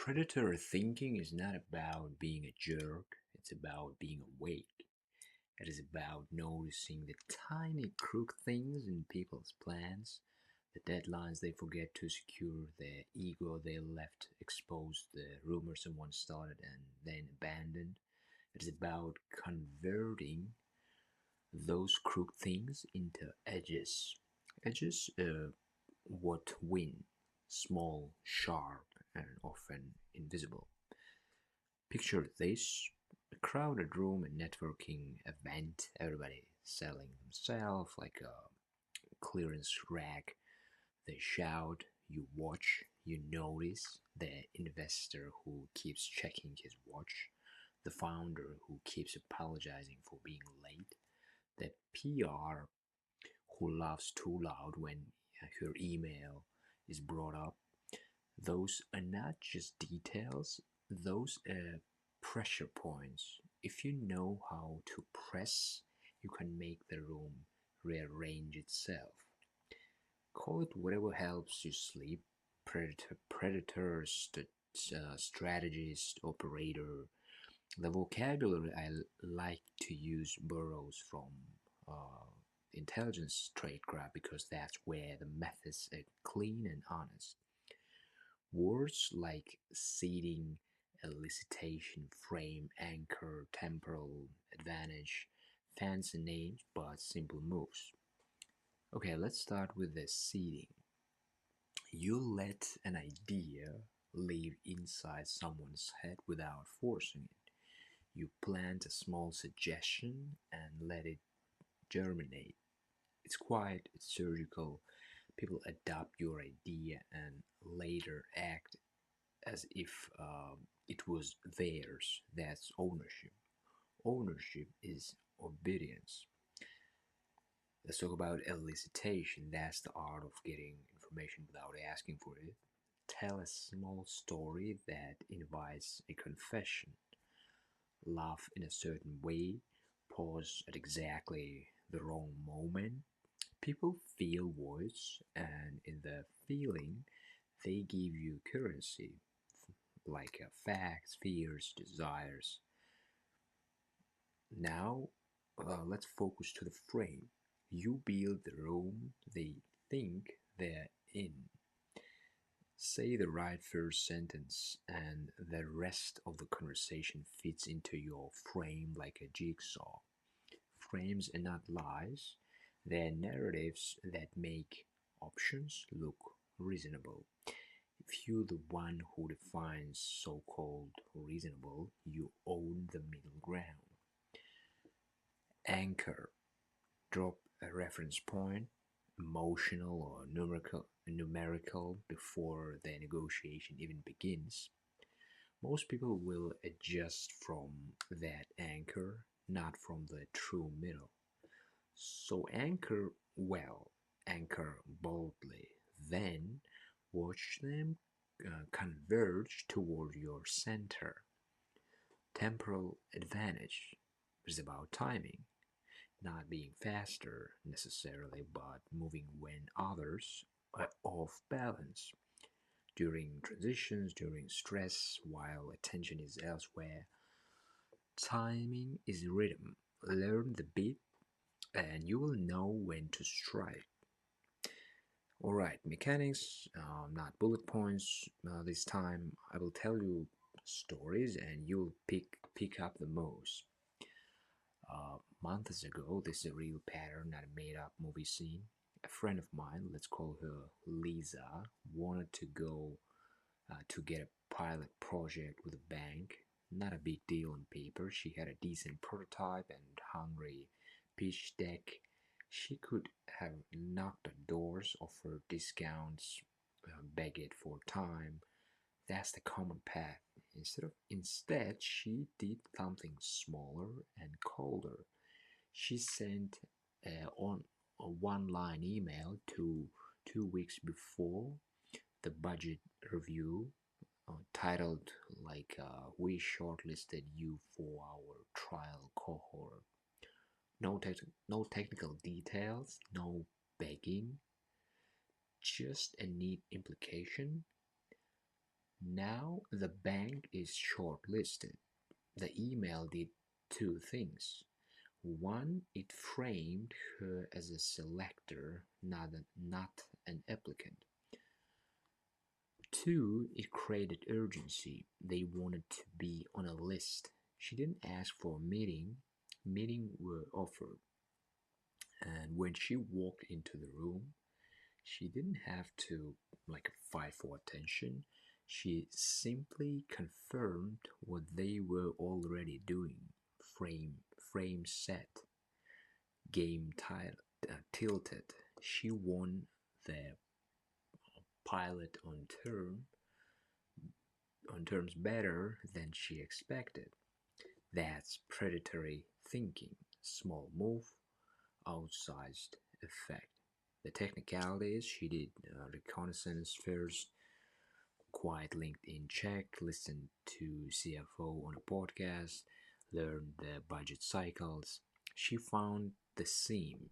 Predatory thinking is not about being a jerk, it's about being awake. It is about noticing the tiny crooked things in people's plans, the deadlines they forget to secure, the ego they left exposed, the rumor someone started and then abandoned. It is about converting those crooked things into edges. Edges, what win, small, sharp, and often invisible. Picture this: a crowded room, a networking event, everybody selling themselves like a clearance rack. They shout, you watch, you notice the investor who keeps checking his watch, the founder who keeps apologizing for being late, the PR who laughs too loud when her email is brought up. Those are not just details, those are pressure points. If you know how to press, you can make the room rearrange itself. Call it whatever helps you sleep: predator, strategist, operator. The vocabulary I like to use borrows from uh, intelligence tradecraft because that's where the methods are clean and honest. Words like seeding, elicitation, frame, anchor, temporal advantage, fancy names but simple moves. Okay, let's start with the seeding. You let an idea live inside someone's head without forcing it. You plant a small suggestion and let it germinate. It's quiet, it's surgical. People adopt your idea and later act as if it was theirs. That's ownership. Ownership is obedience. Let's talk about elicitation. That's the art of getting information without asking for it. Tell a small story that invites a confession. Laugh in a certain way. Pause at exactly the wrong moment. People feel words, and in the feeling, they give you currency, like facts, fears, desires. Now, let's focus to the frame. You build the room they think they're in. Say the right first sentence, and the rest of the conversation fits into your frame like a jigsaw. Frames are not lies, they're narratives that make options look reasonable. If you're the one who defines so called reasonable, you own the middle ground. Anchor: drop a reference point, emotional or numerical, before the negotiation even begins. Most people will adjust from that anchor, not from the true middle. So anchor well, anchor boldly, then watch them converge toward your center. Temporal advantage is about timing, not being faster necessarily, but moving when others are off balance. During transitions, during stress, while attention is elsewhere, timing is rhythm. Learn the beat and you will know when to strike. Alright, mechanics, not bullet points. This time I will tell you stories and you'll pick up the most. Months ago, this is a real pattern, not a made up movie scene. A friend of mine, let's call her Lisa, wanted to go to get a pilot project with a bank. Not a big deal on paper. She had a decent prototype and hungry pitch deck. She could have knocked on doors, offered discounts, begged for time. That's the common path. Instead, she did something smaller and colder. She sent on a one-line email 2 weeks before the budget review, titled like "We shortlisted you for our trial cohort." No technical details, no begging, just a neat implication. Now the bank is shortlisted. The email did two things. One, it framed her as a selector, not an applicant. Two, it created urgency. They wanted to be on a list. She didn't ask for a meeting. Meeting were offered. And when she walked into the room, she didn't have to fight for attention. She simply confirmed what they were already doing. Frame set, game tilted. She won the pilot on terms better than she expected. That's predatory thinking. Small move, outsized effect. The technicality is she did reconnaissance first, quiet LinkedIn check, listened to CFO on a podcast, learned the budget cycles. She found the seam.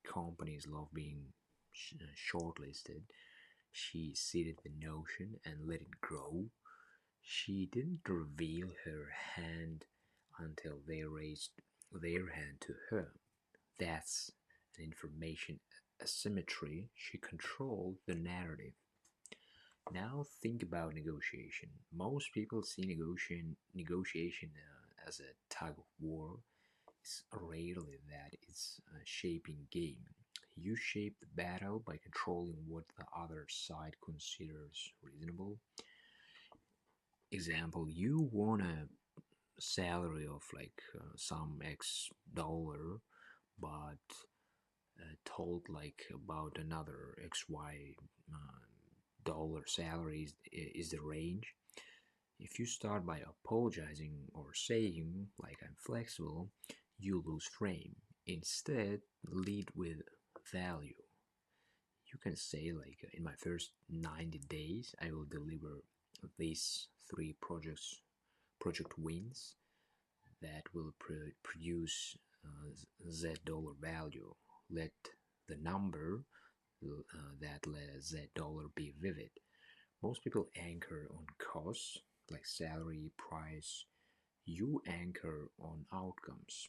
Companies love being shortlisted. She seeded the notion and let it grow. She didn't reveal her hand until they raised their hand to her. That's an information asymmetry. She controlled the narrative. Now think about negotiation. Most people see negotiation as a tug of war. It's rarely that it's a shaping game. You shape the battle by controlling what the other side considers reasonable. Example, you want a salary of some X dollar, but told about another XY dollar salary is the range. If you start by apologizing or saying I'm flexible, you lose frame. Instead, lead with value. You can say in my first 90 days I will deliver these three project wins that will produce Z dollar value. Let the number that let Z dollar be vivid. Most people anchor on costs like salary, price. You anchor on outcomes.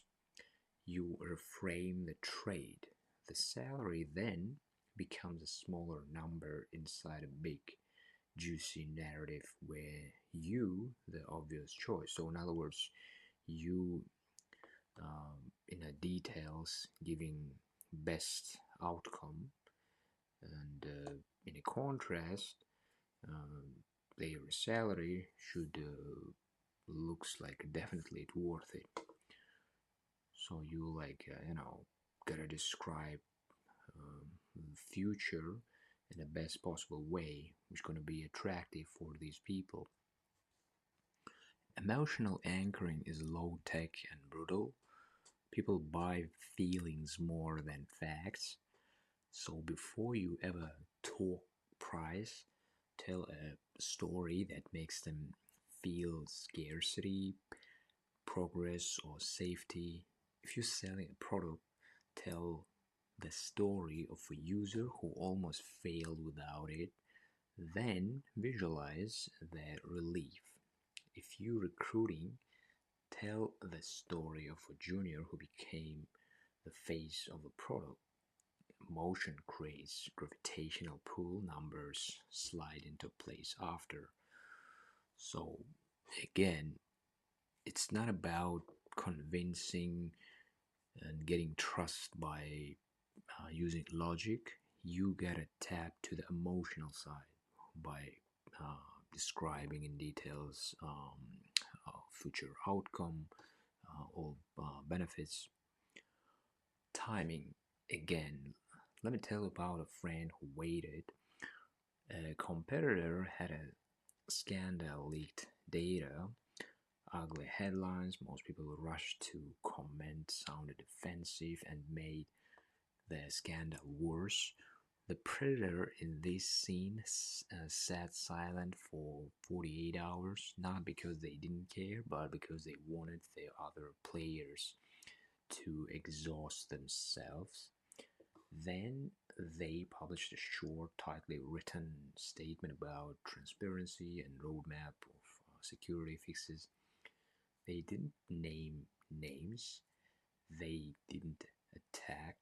You reframe the trade. The salary then becomes a smaller number inside a big, juicy narrative where you, the obvious choice. So, in other words, you, in the details, giving best outcome, and in a contrast, their salary should looks like definitely it's worth it. So you gotta describe future in the best possible way, which is gonna be attractive for these people. Emotional anchoring is low tech and brutal. People buy feelings more than facts. So before you ever talk price, tell a story that makes them feel scarcity, progress, or safety. If you're selling a product, tell the story of a user who almost failed without it, then visualize their relief. If you're recruiting, tell the story of a junior who became the face of a product. Motion creates gravitational pull, numbers slide into place after. So, again, it's not about convincing and getting trust by using logic. You gotta tap to the emotional side by describing in details future outcome or benefits. Timing, again, let me tell you about a friend who waited. A competitor had a scandal leaked data, ugly headlines. Most people rushed to comment, sounded offensive, and made the scandal worse. The predator in this scene sat silent for 48 hours, not because they didn't care, but because they wanted the other players to exhaust themselves. Then they published a short, tightly written statement about transparency and roadmap of security fixes. They didn't name names, they didn't attack,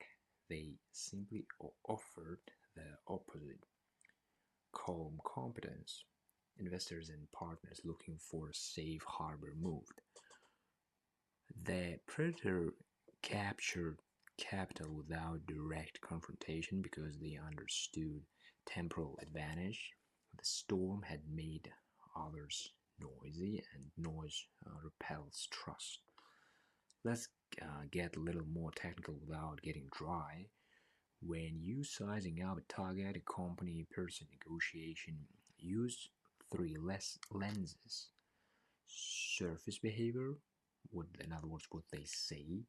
they simply offered the opposite: calm competence. Investors and partners looking for a safe harbor moved. The predator captured capital without direct confrontation because they understood temporal advantage. The storm had made others noisy, and noise repels trust. Let's get a little more technical without getting dry. When you sizing up a target, a company, person, negotiation, use three less lenses: surface behavior, in other words, what they say;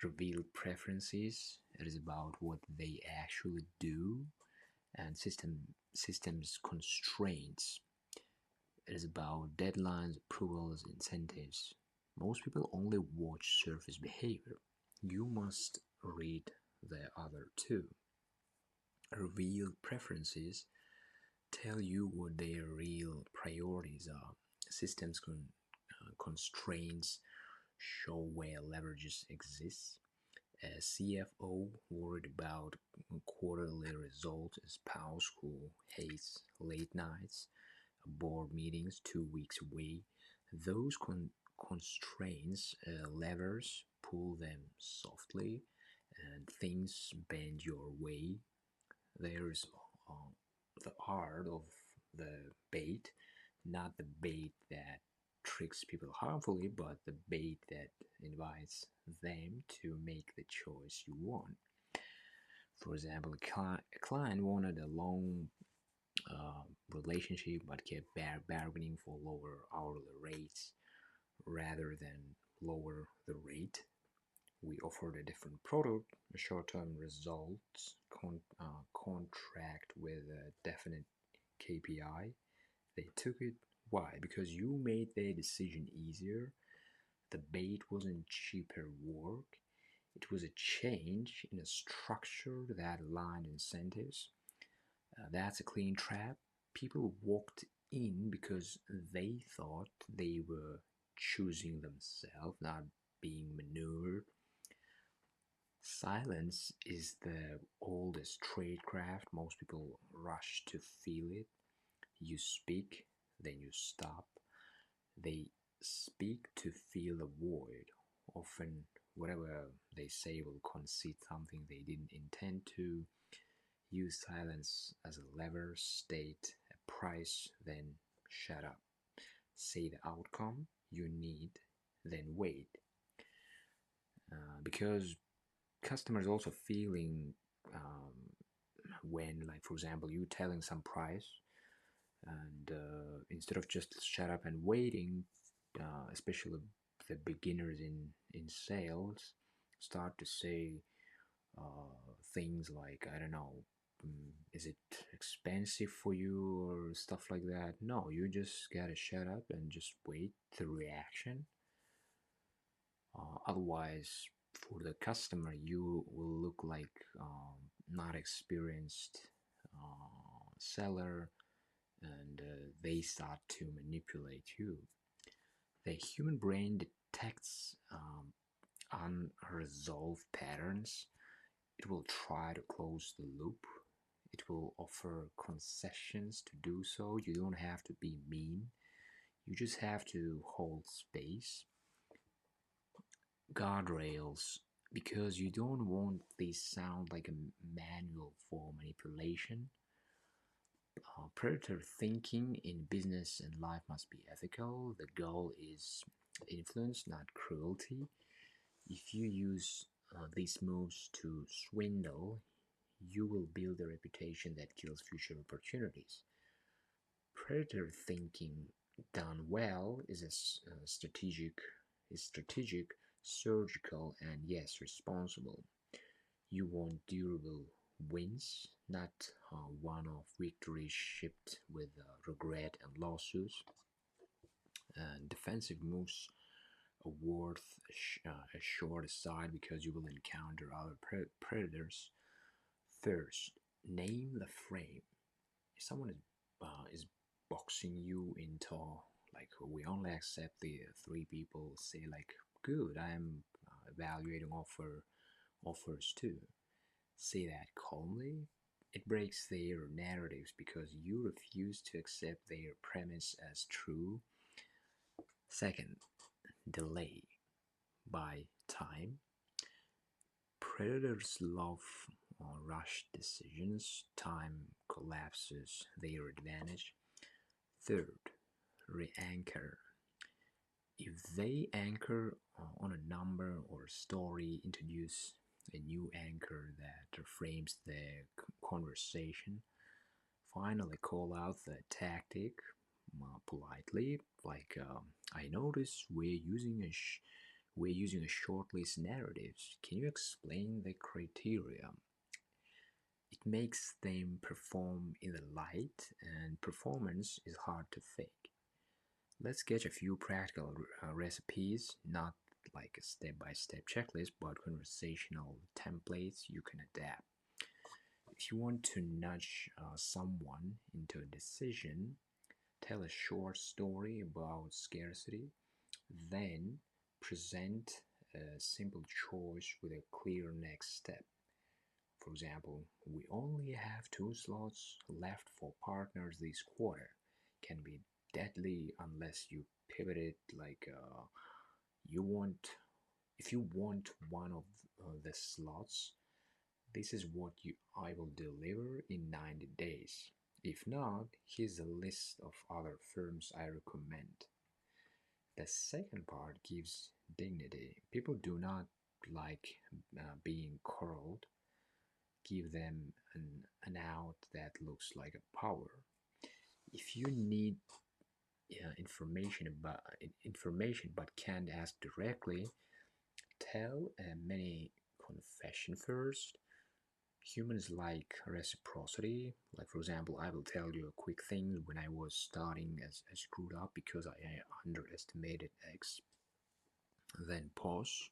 revealed preferences, it is about what they actually do; and systems constraints, it is about deadlines, approvals, incentives. Most people only watch surface behavior. You must read the other two. Revealed preferences tell you what their real priorities are. Systems constraints show where leverages exist. A CFO worried about quarterly results, a spouse who hates late nights, board meetings 2 weeks away. Those constraints, levers, pull them softly, and things bend your way. There's the art of the bait, not the bait that tricks people harmfully, but the bait that invites them to make the choice you want. For example, a client wanted a long relationship but kept bargaining for lower hourly rates rather than lower the rate. We offered a different product, a short-term results contract with a definite KPI. They took it. Why? Because you made their decision easier. The bait wasn't cheaper work, it was a change in a structure that aligned incentives. That's a clean trap. People walked in because they thought they were choosing themselves, not being maneuvered. Silence is the oldest tradecraft. Most people rush to feel it. You speak, then you stop. They speak to fill a void. Often, whatever they say will concede something they didn't intend to. Use silence as a lever, state a price, then shut up. Say the outcome you need, then wait. Because customers also feeling when, like, for example, you telling some price, and instead of just shut up and waiting, especially the beginners in sales start to say things like, I don't know, is it expensive for you or stuff like that. No, you just gotta shut up and just wait the reaction. Otherwise, for the customer, you will look like not experienced seller, and they start to manipulate you. The human brain detects unresolved patterns. It will try to close the loop. It will offer concessions to do so. You don't have to be mean. You just have to hold space. Guardrails, because you don't want these sound like a manual for manipulation. Predatory thinking in business and life must be ethical. The goal is influence, not cruelty. If you use these moves to swindle, you will build a reputation that kills future opportunities. Predatory thinking done well is strategic, surgical, and yes, responsible. You want durable wins, not one-off victories shipped with regret and lawsuits. And defensive moves are worth a short aside because you will encounter other predators. First, name the frame. If someone is boxing you into, like, we only accept the three people, say like, good, I am evaluating offers too. Say that calmly. It breaks their narratives because you refuse to accept their premise as true. Second, delay. By time. Predators love rush decisions. Time collapses their advantage. Third, re-anchor. If they anchor on a number or story, introduce a new anchor that frames the conversation. Finally, call out the tactic politely, like, I notice we're using a short list narratives. Can you explain the criteria? It makes them perform in the light, and performance is hard to fake. Let's get a few practical recipes, not like a step by step checklist, but conversational templates you can adapt. If you want to nudge someone into a decision, tell a short story about scarcity, then present a simple choice with a clear next step. For example, we only have two slots left for partners this quarter. Can be deadly unless you pivot it, like, you want. If you want one of the slots, this is what I will deliver in 90 days. If not, here's a list of other firms I recommend. The second part gives dignity. People do not like being curled. Give them an out that looks like a power. If you need information but can't ask directly, tell a mini confession first. Humans like reciprocity. Like, for example, I will tell you a quick thing. When I was starting, I screwed up because I underestimated X. Then pause.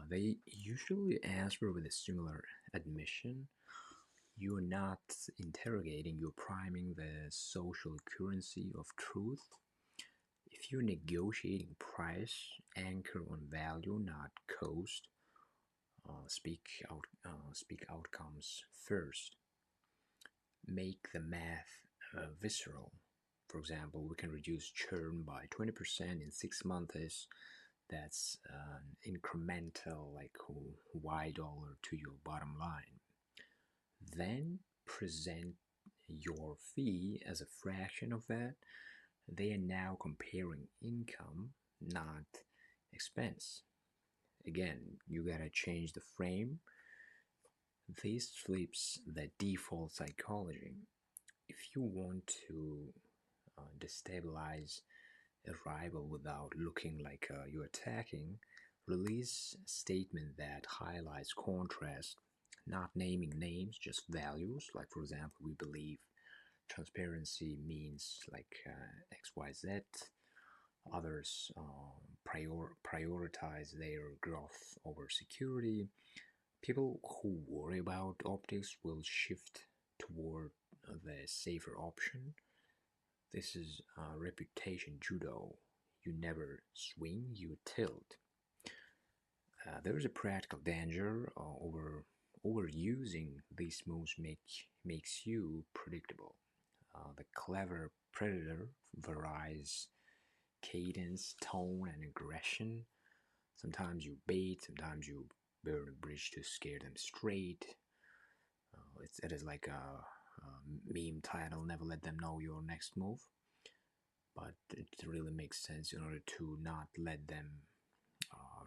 They usually answer with a similar admission. You're not interrogating, you're priming the social currency of truth. If you're negotiating price, anchor on value, not cost. Speak outcomes first. Make the math visceral. For example, we can reduce churn by 20% in 6 months. That's an incremental, like, $Y to your bottom line. Then present your fee as a fraction of that. They are now comparing income, not expense. Again, you gotta change the frame. This flips the default psychology. If you want to destabilize a rival without looking like you're attacking, release a statement that highlights contrast, not naming names, just values. Like, for example, we believe transparency means like XYZ. Others prioritize their growth over security. People who worry about optics will shift toward the safer option. This is reputation judo. You never swing, you tilt. There is a practical danger overusing these moves makes you predictable. The clever predator varies cadence, tone, and aggression. Sometimes you bait, sometimes you burn a bridge to scare them straight. It is like a meme title, never let them know your next move. But it really makes sense in order to not let them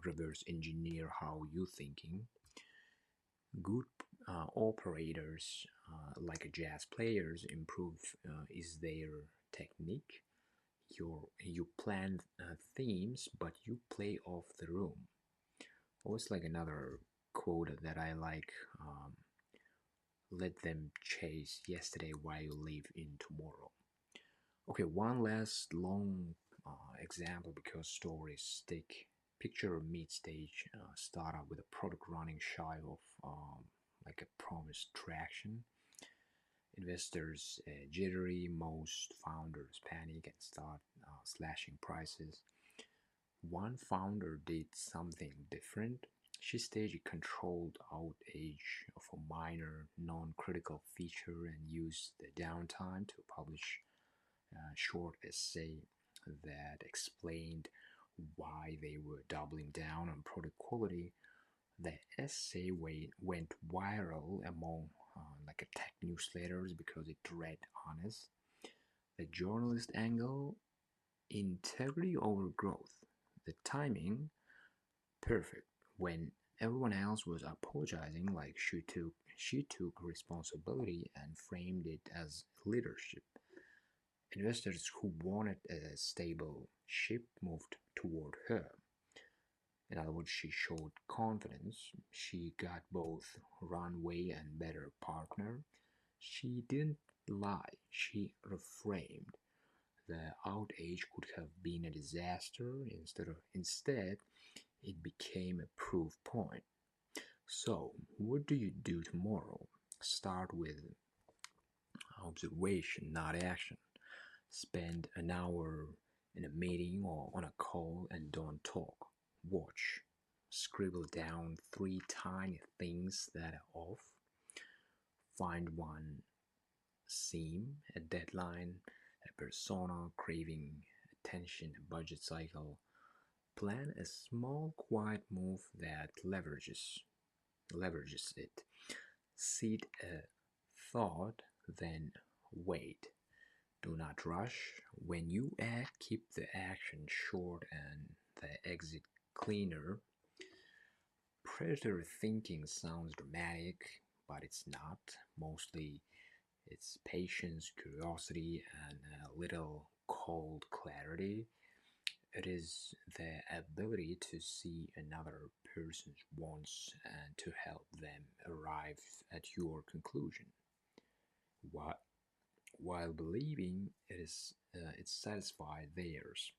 reverse engineer how you're thinking. Good operators, like jazz players, improve is their technique. You plan themes, but you play off the room. Always like another quote that I like. Let them chase yesterday while you live in tomorrow. Okay, one last long example because stories stick. Picture a mid-stage startup with a product running shy of like a promised traction. Investors jittery, most founders panic and start slashing prices. One founder did something different. She staged a controlled outage of a minor, non critical feature and used the downtime to publish a short essay that explained why they were doubling down on product quality. The essay went viral among like a tech newsletters because it read honest. The journalist angle, integrity over growth. The timing, perfect. When everyone else was apologizing, like she took responsibility and framed it as leadership. Investors who wanted a stable ship moved toward her. In other words, she showed confidence. She got both runway and better partner. She didn't lie. She reframed. The outage could have been a disaster. Instead, it became a proof point. So, what do you do tomorrow? Start with observation, not action. Spend an hour in a meeting or on a call and don't talk. Watch. Scribble down three tiny things that are off. Find one seam, a deadline, a persona craving attention, a budget cycle. Plan a small, quiet move that leverages it. Seed a thought, then wait. Do not rush. When you act, keep the action short and the exit cleaner. Predatory thinking sounds dramatic, but it's not. Mostly it's patience, curiosity, and a little cold clarity. It is the ability to see another person's wants and to help them arrive at your conclusion. What while believing it satisfies theirs.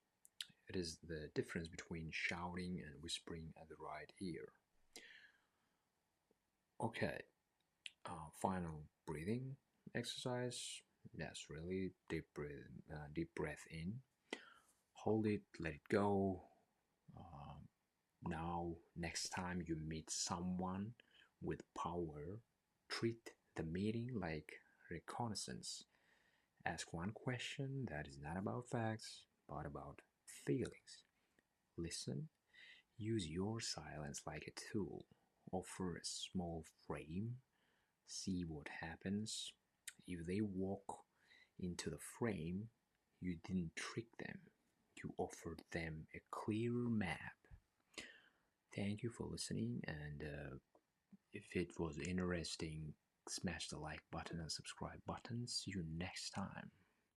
It is the difference between shouting and whispering at the right ear. Okay, final breathing exercise. That's really deep breath in. Hold it, let it go. Now, next time you meet someone with power, treat the meeting like reconnaissance. Ask one question that is not about facts, but about feelings. Listen, use your silence like a tool. Offer a small frame, see what happens. If they walk into the frame, you didn't trick them, you offered them a clear map. Thank you for listening, and if it was interesting, smash the like button and subscribe button. See you next time.